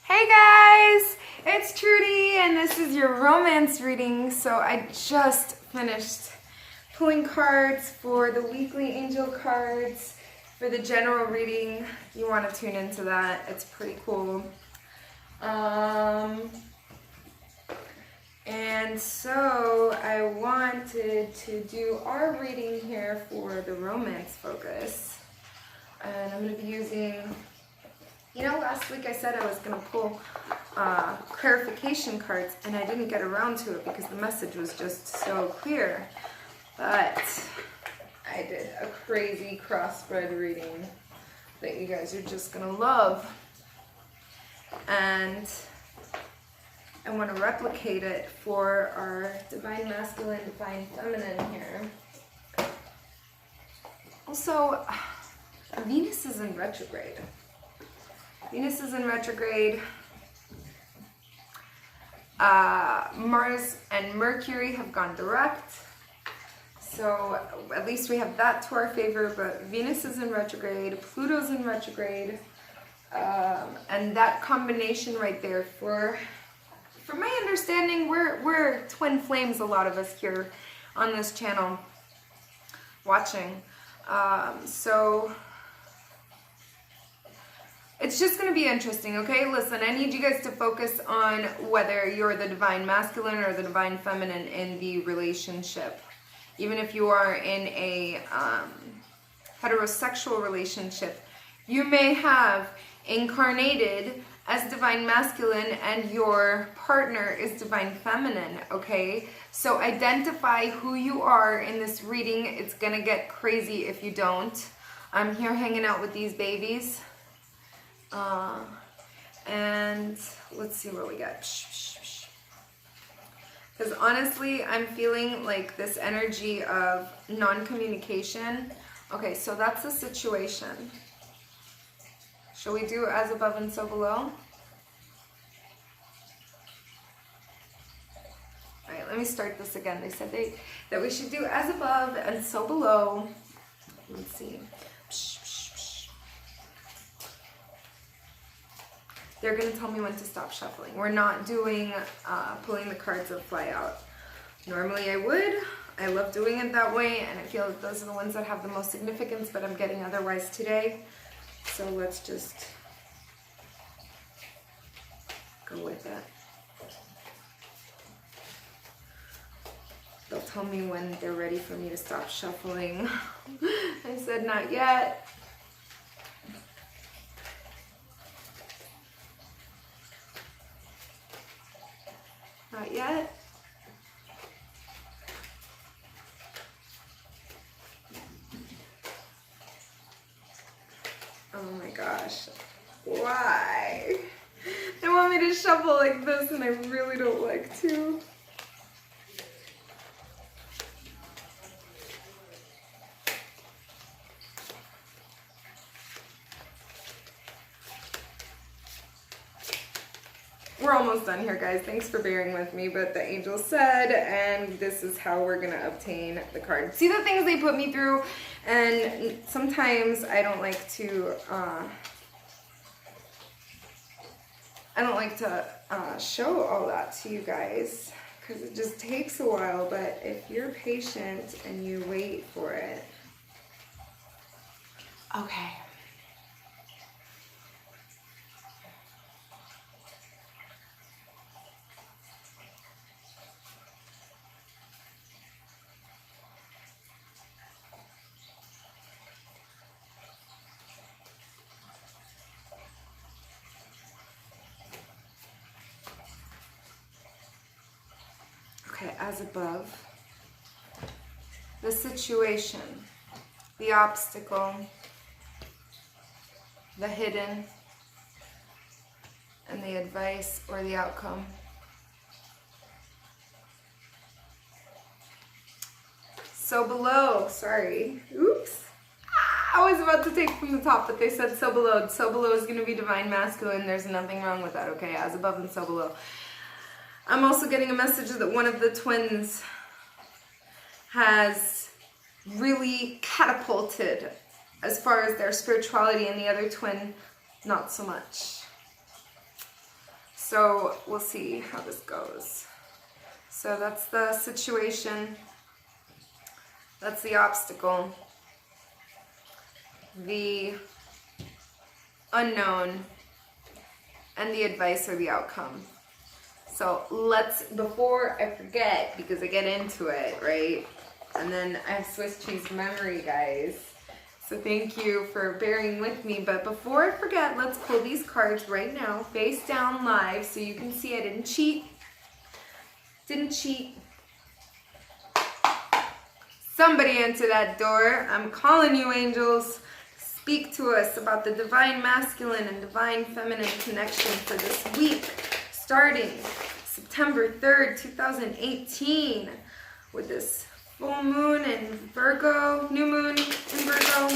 Hey guys, it's Trudy and this is your romance reading. So I just finished pulling cards for the weekly angel cards for the general reading. You want to tune into that, it's pretty cool. And so I wanted to do our reading here for the romance focus. And I'm going to be using, last week I said I was going to pull clarification cards, and I didn't get around to it because the message was just so clear. But I did a crazy crossbred reading that you guys are just going to love. And I want to replicate it for our divine masculine, divine feminine here. Also, Venus is in retrograde. Venus is in retrograde. Mars and Mercury have gone direct. So at least we have that to our favor, but Venus is in retrograde, Pluto's in retrograde. And that combination right there, from my understanding, we're twin flames, a lot of us here on this channel watching. So it's just going to be interesting, okay? Listen, I need you guys to focus on whether you're the divine masculine or the divine feminine in the relationship. Even if you are in a heterosexual relationship, you may have incarnated as divine masculine and your partner is divine feminine, okay? So identify who you are in this reading. It's gonna get crazy if you don't. I'm here hanging out with these babies. And let's see what we got. Because honestly, I'm feeling like this energy of non-communication. Okay, so that's the situation. Shall we do as above and so below? Alright, let me start this again. They said that we should do as above and so below. Let's see. They're going to tell me when to stop shuffling. We're not doing pulling the cards that fly out. Normally I would. I love doing it that way, and I feel that those are the ones that have the most significance, but I'm getting otherwise today. So let's just go with it. They'll tell me when they're ready for me to stop shuffling. I said not yet. Not yet. Oh my gosh. Why? They want me to shuffle like this and I really don't like to. We're almost done here, guys. Thanks for bearing with me, but the angel said, and this is how we're gonna obtain the card. See the things they put me through, and sometimes I don't like to show all that to you guys because it just takes a while. But if you're patient and you wait for it, okay. Okay, as above, the situation, the obstacle, the hidden, and the advice or the outcome. So below, sorry, oops. I was about to take from the top, but they said so below. So below is going to be divine masculine. There's nothing wrong with that, okay? As above and so below. I'm also getting a message that one of the twins has really catapulted as far as their spirituality, and the other twin, not so much. So we'll see how this goes. So that's the situation. That's the obstacle. The unknown. And the advice or the outcome. So before I forget, because I get into it, right? And then I have Swiss cheese memory, guys. So thank you for bearing with me. But before I forget, let's pull these cards right now, face down live, so you can see I didn't cheat. Didn't cheat. Somebody answer that door. I'm calling you, angels. Speak to us about the divine masculine and divine feminine connection for this week, starting September 3rd, 2018, with this full moon in Virgo, new moon in Virgo.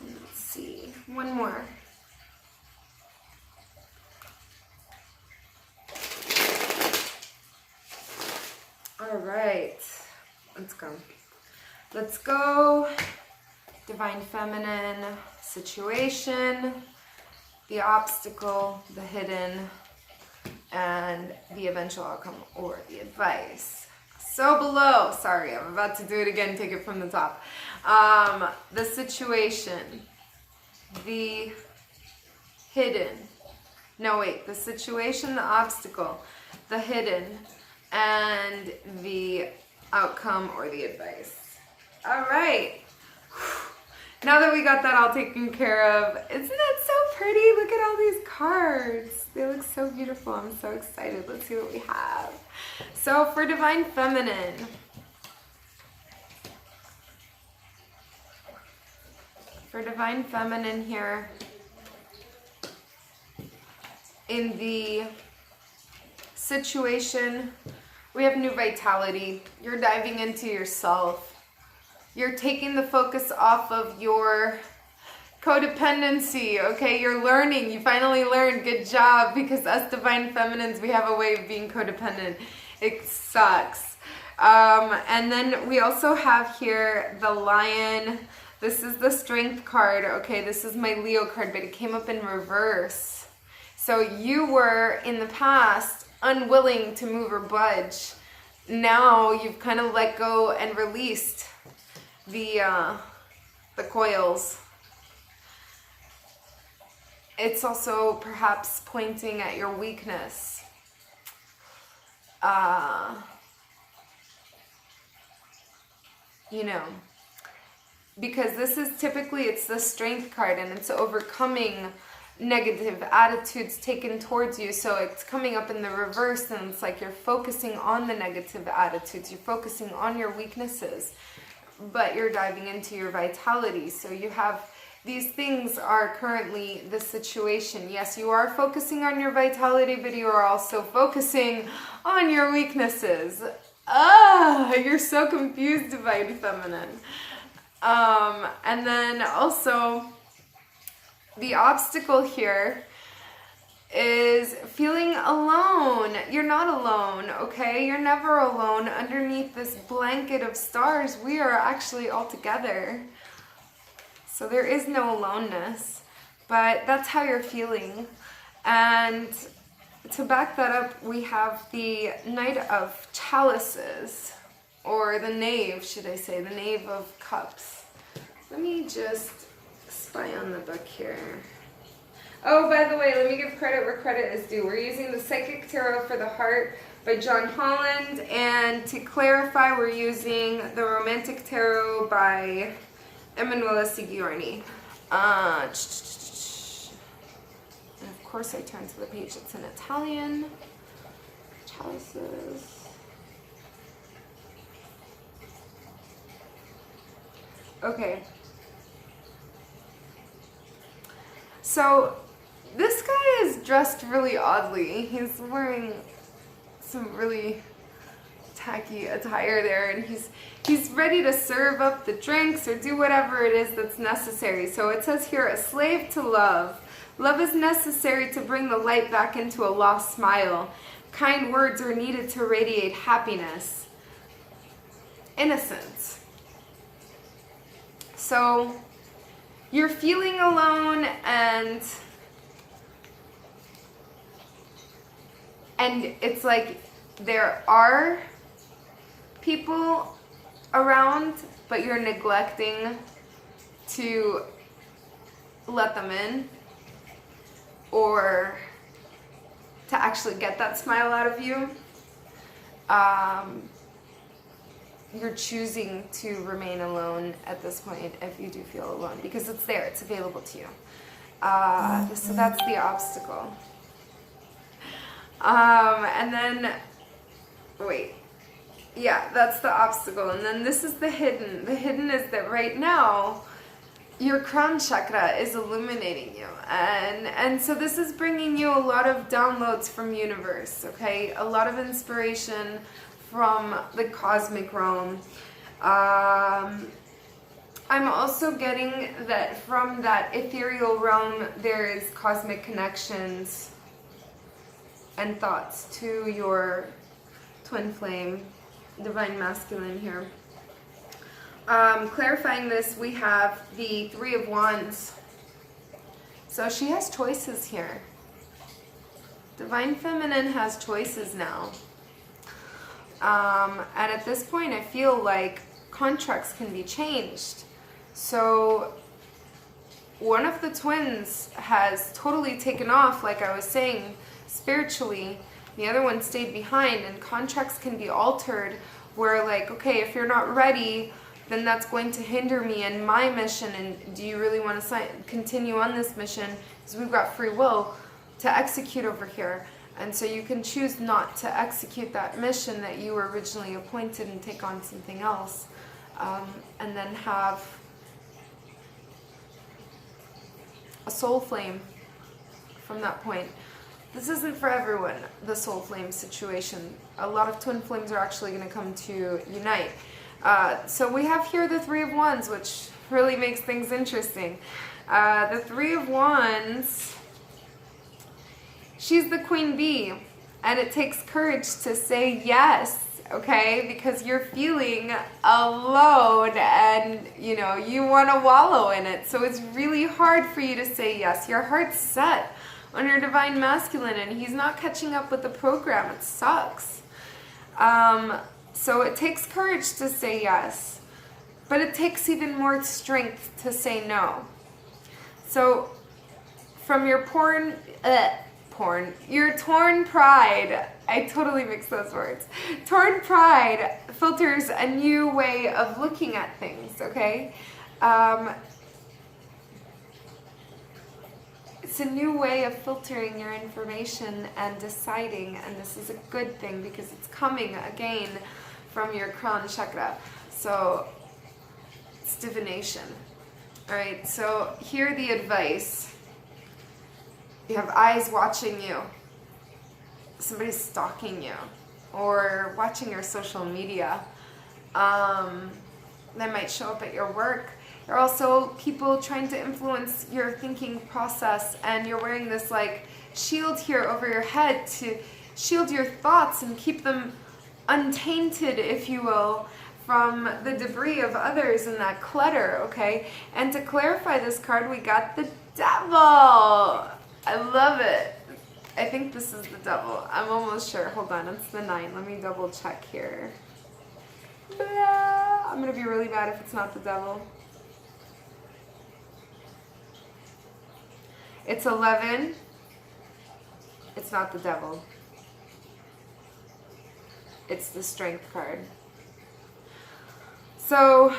Let's see, one more. All right, let's go. Let's go. Divine feminine situation, the obstacle, the hidden, and the eventual outcome or the advice. So below, sorry, I'm about to do it again, take it from the top. The situation, the hidden, no wait, the situation, the obstacle, the hidden, and the outcome or the advice. All right. Now that we got that all taken care of, isn't that so pretty? Look at all these cards. They look so beautiful. I'm so excited. Let's see what we have. So for Divine Feminine, here, in the situation, we have new vitality. You're diving into yourself. You're taking the focus off of your codependency, okay? You're learning. You finally learned. Good job. Because us divine feminines, we have a way of being codependent. It sucks. And then we also have here the lion. This is the strength card, okay? This is my Leo card, but it came up in reverse. So you were, in the past, unwilling to move or budge. Now you've kind of let go and released the coils. It's also perhaps pointing at your weakness. You know, because this is typically, it's the strength card and it's overcoming negative attitudes taken towards you. So it's coming up in the reverse and it's like you're focusing on the negative attitudes. You're focusing on your weaknesses, but you're diving into your vitality. So you have, these things are currently the situation. Yes, you are focusing on your vitality, but you are also focusing on your weaknesses. You're so confused, Divine Feminine. And then also, the obstacle here is feeling alone. You're not alone, okay? You're never alone. Underneath this blanket of stars, we are actually all together. So there is no aloneness, but that's how you're feeling. And to back that up, we have the Knight of Chalices, or the Knave, should I say, the Knave of Cups. Let me just spy on the book here. Oh, by the way, let me give credit where credit is due. We're using the Psychic Tarot for the Heart by John Holland, and to clarify, we're using the Romantic Tarot by Emanuela Sigiorni. And of course, I turn to the page that's in Italian. Chalices. Okay. So, this guy is dressed really oddly. He's wearing some really tacky attire there, and he's ready to serve up the drinks or do whatever it is that's necessary. So it says here, a slave to love. Love is necessary to bring the light back into a lost smile. Kind words are needed to radiate happiness. Innocence. So you're feeling alone, and And it's like there are people around, but you're neglecting to let them in or to actually get that smile out of you. You're choosing to remain alone at this point if you do feel alone, because it's there, it's available to you. So that's the obstacle. And then, wait, yeah, that's the obstacle. And then this is the hidden. The hidden is that right now, your crown chakra is illuminating you. And so this is bringing you a lot of downloads from universe, okay? A lot of inspiration from the cosmic realm. I'm also getting that from that ethereal realm, there is cosmic connections and thoughts to your twin flame, divine masculine here. Clarifying this, we have the Three of Wands. So she has choices here. Divine feminine has choices now. And at this point, I feel like contracts can be changed. So one of the twins has totally taken off, like I was saying, spiritually. The other one stayed behind, and contracts can be altered where, like, okay, if you're not ready, then that's going to hinder me in my mission. And do you really want to continue on this mission? Because we've got free will to execute over here. And so you can choose not to execute that mission that you were originally appointed and take on something else. And then have a soul flame from that point. This isn't for everyone, the soul flame situation. A lot of twin flames are actually going to come to unite. So we have here the Three of Wands, which really makes things interesting. The Three of Wands, she's the queen bee, and it takes courage to say yes, okay? Because you're feeling alone and, you know, you want to wallow in it. So it's really hard for you to say yes. Your heart's set on your divine masculine, and he's not catching up with the program. It sucks. So it takes courage to say yes, but it takes even more strength to say no. So from your your torn pride, I totally mixed those words. Torn pride filters a new way of looking at things, okay? It's a new way of filtering your information and deciding, and this is a good thing because it's coming again from your crown chakra. So it's divination. All right, so here the advice. You have eyes watching you. Somebody's stalking you or watching your social media. They might show up at your work. There are also people trying to influence your thinking process, and you're wearing this like shield here over your head to shield your thoughts and keep them untainted, if you will, from the debris of others and that clutter, okay? And to clarify this card, we got the Devil. I love it. I think this is the Devil. I'm almost sure. Hold on, it's the 9. Let me double check here. I'm gonna be really mad if it's not the Devil. It's 11. It's not the Devil. It's the Strength card. So,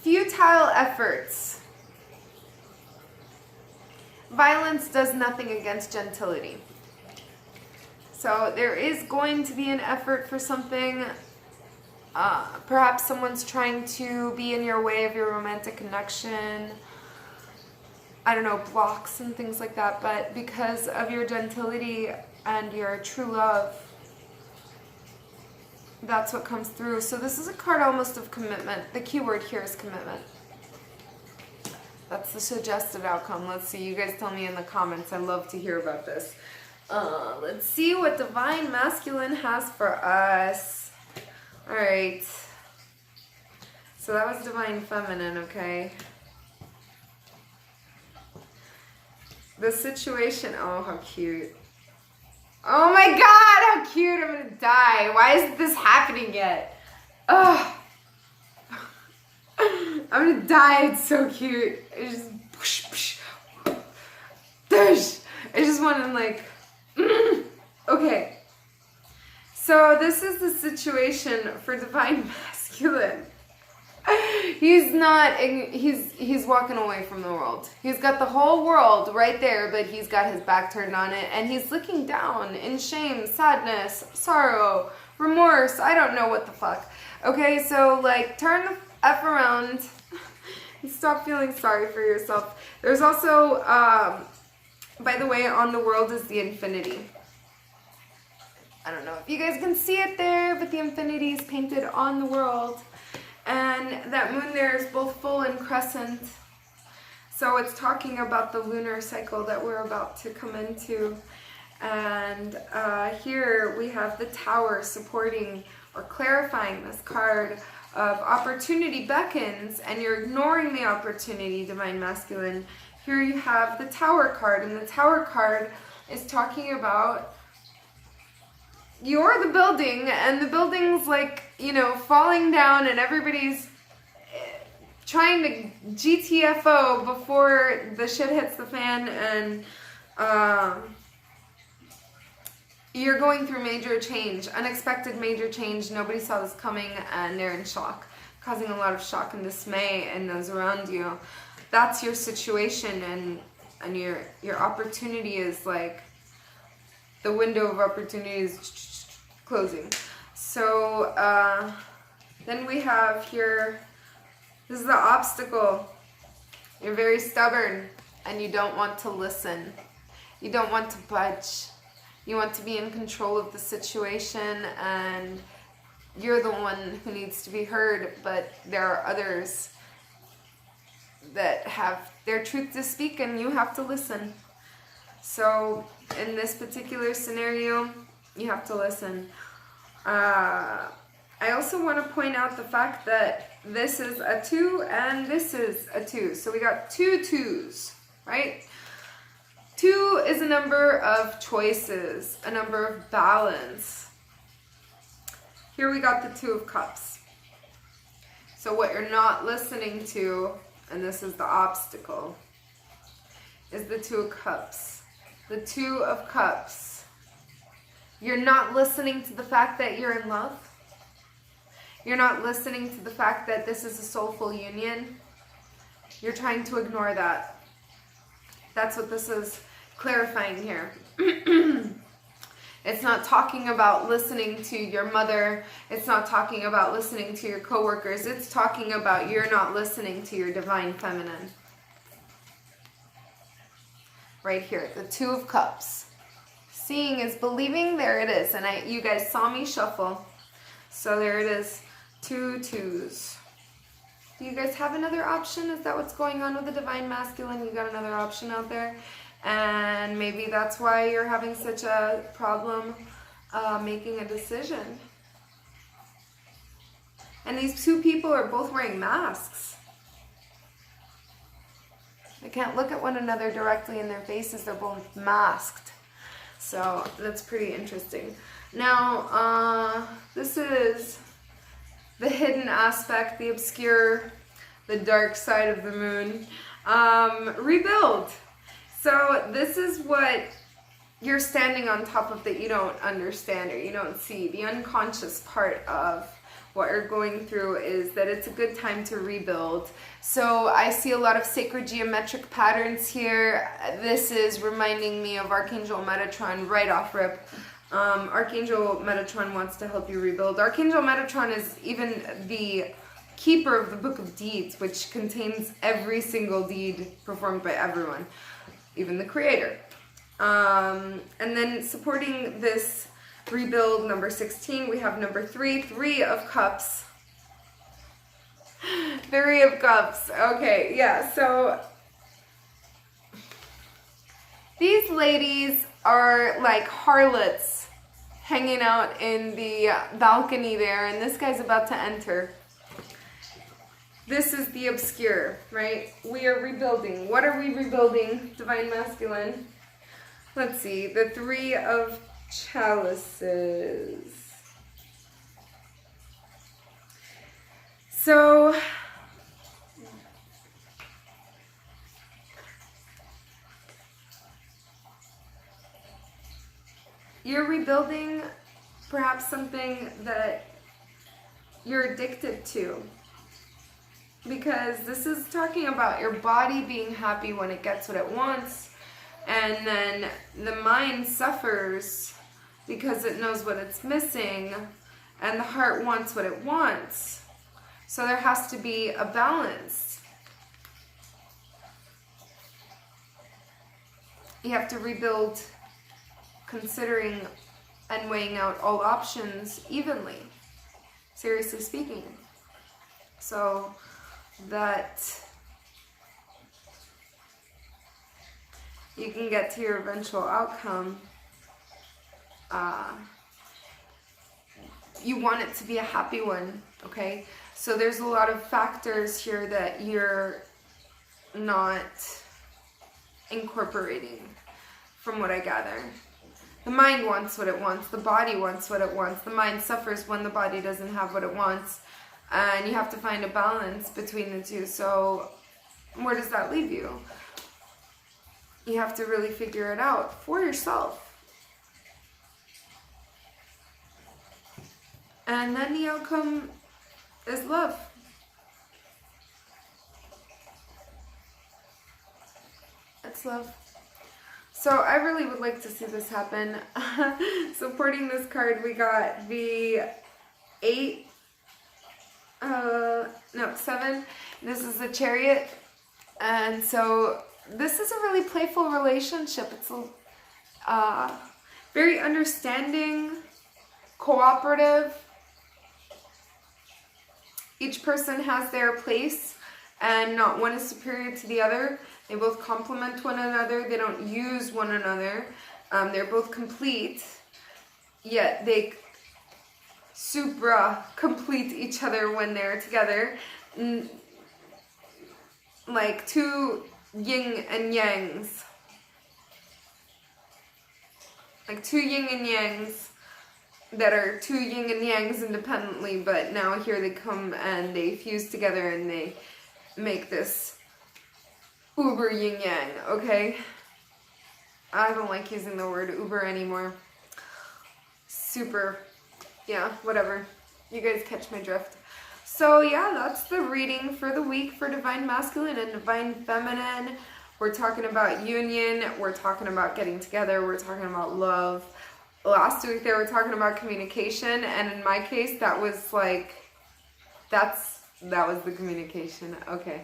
futile efforts. Violence does nothing against gentility. So there is going to be an effort for something. Perhaps someone's trying to be in your way of your romantic connection. I don't know, blocks and things like that. But because of your gentility and your true love, that's what comes through. So this is a card almost of commitment. The key word here is commitment. That's the suggested outcome. Let's see. You guys tell me in the comments. I love to hear about this. Let's see what Divine Masculine has for us. All right. So that was Divine Feminine, okay? the situation, oh, how cute. Oh my God, how cute, I'm gonna die. Why isn't this happening yet? Oh, I'm gonna die, it's so cute. It's just, I just want to like, okay. So this is the situation for divine masculine. He's not, he's walking away from the world. He's got the whole world right there, but he's got his back turned on it, and he's looking down in shame, sadness, sorrow, remorse, I don't know what the fuck. Okay, so like turn the F around and stop feeling sorry for yourself. There's also, by the way, on the world is the infinity. I don't know if you guys can see it there, but the infinity is painted on the world. And that moon there is both full and crescent. So it's talking about the lunar cycle that we're about to come into. And here we have the tower supporting or clarifying this card of opportunity beckons, and you're ignoring the opportunity, divine masculine. Here you have the tower card, and the tower card is talking about you're the building, and the building's like, you know, falling down, and everybody's trying to GTFO before the shit hits the fan, and you're going through major change, unexpected major change. Nobody saw this coming, and they're in shock, causing a lot of shock and dismay in those around you. That's your situation, and your opportunity is like, the window of opportunity is closing. So then we have here, this is the obstacle. You're very stubborn and you don't want to listen. You don't want to budge. You want to be in control of the situation, and you're the one who needs to be heard, but there are others that have their truth to speak, and you have to listen. So in this particular scenario, you have to listen. I also want to point out the fact that this is a 2 and this is a 2. So we got 2 2s, right? 2 is a number of choices, a number of balance. Here we got the 2 of Cups. So what you're not listening to, and this is the obstacle, is the 2 of Cups. The 2 of Cups. You're not listening to the fact that you're in love. You're not listening to the fact that this is a soulful union. You're trying to ignore that. That's what this is clarifying here. It's not talking about listening to your mother. It's not talking about listening to your coworkers. It's talking about you're not listening to your divine feminine. Right here, the 2 of Cups. Seeing is believing. There it is. And you guys saw me shuffle. So there it is. 2 2s. Do you guys have another option? Is that what's going on with the divine masculine? You got another option out there? And maybe that's why you're having such a problem making a decision. And these 2 people are both wearing masks. They can't look at one another directly in their faces. They're both masked. So that's pretty interesting. Now, this is the hidden aspect, the obscure, the dark side of the moon. Rebuild. So this is what you're standing on top of that you don't understand or you don't see. The unconscious part of what you're going through is that it's a good time to rebuild. So I see a lot of sacred geometric patterns here. This is reminding me of Archangel Metatron right off rip. Archangel Metatron wants to help you rebuild. Archangel Metatron is even the keeper of the Book of Deeds, which contains every single deed performed by everyone, even the creator. And then supporting this rebuild, number 16, we have number 3, 3 of Cups. 3 of Cups. Okay, yeah, so these ladies are like harlots hanging out in the balcony there, and this guy's about to enter. this is the obscure, right? We are rebuilding. What are we rebuilding, Divine Masculine? Let's see, the Three of Chalices. So, you're rebuilding perhaps something that you're addicted to. Because this is talking about your body being happy when it gets what it wants, and then the mind suffers because it knows what it's missing, and the heart wants what it wants. So there has to be a balance. You have to rebuild considering and weighing out all options evenly, seriously speaking. So that you can get to your eventual outcome. You want it to be a happy one, okay? So there's a lot of factors here that you're not incorporating, from what I gather. The mind wants what it wants, the body wants what it wants, the mind suffers when the body doesn't have what it wants, and you have to find a balance between the two. So where does that leave you? You have to really figure it out for yourself. And then the outcome is love. It's love. So I really would like to see this happen. Supporting this card, we got the 7. This is the Chariot. And so this is a really playful relationship. It's very understanding, cooperative. Each person has their place, and not one is superior to the other. They both complement one another. They don't use one another. They're both complete, yet they supra complete each other when they're together. Like two yin and yangs. Like two yin and yangs that are two yin and yangs independently, but now here they come and they fuse together and they make this uber yin yang, okay? I don't like using the word uber anymore. Super, yeah, whatever. You guys catch my drift. So yeah, that's the reading for the week for Divine Masculine and Divine Feminine. We're talking about union, we're talking about getting together, we're talking about love. Last week they were talking about communication, and in my case that was like, that was the communication, okay.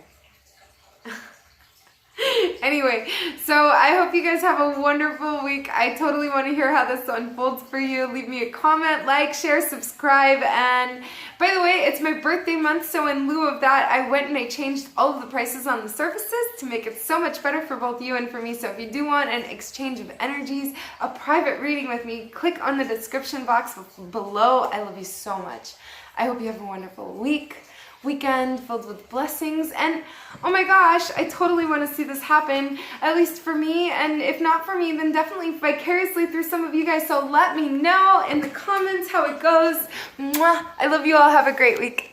Anyway, so I hope you guys have a wonderful week. I totally want to hear how this unfolds for you. Leave me a comment, like, share, subscribe, and by the way, it's my birthday month, so in lieu of that, I went and I changed all of the prices on the services to make it so much better for both you and for me. So if you do want an exchange of energies, a private reading with me, click on the description box below. I love you so much. I hope you have a wonderful weekend filled with blessings, and oh my gosh, I totally want to see this happen, at least for me, and if not for me, then definitely vicariously through some of you guys. So let me know in the comments how it goes. Mwah! I love you all. Have a great week.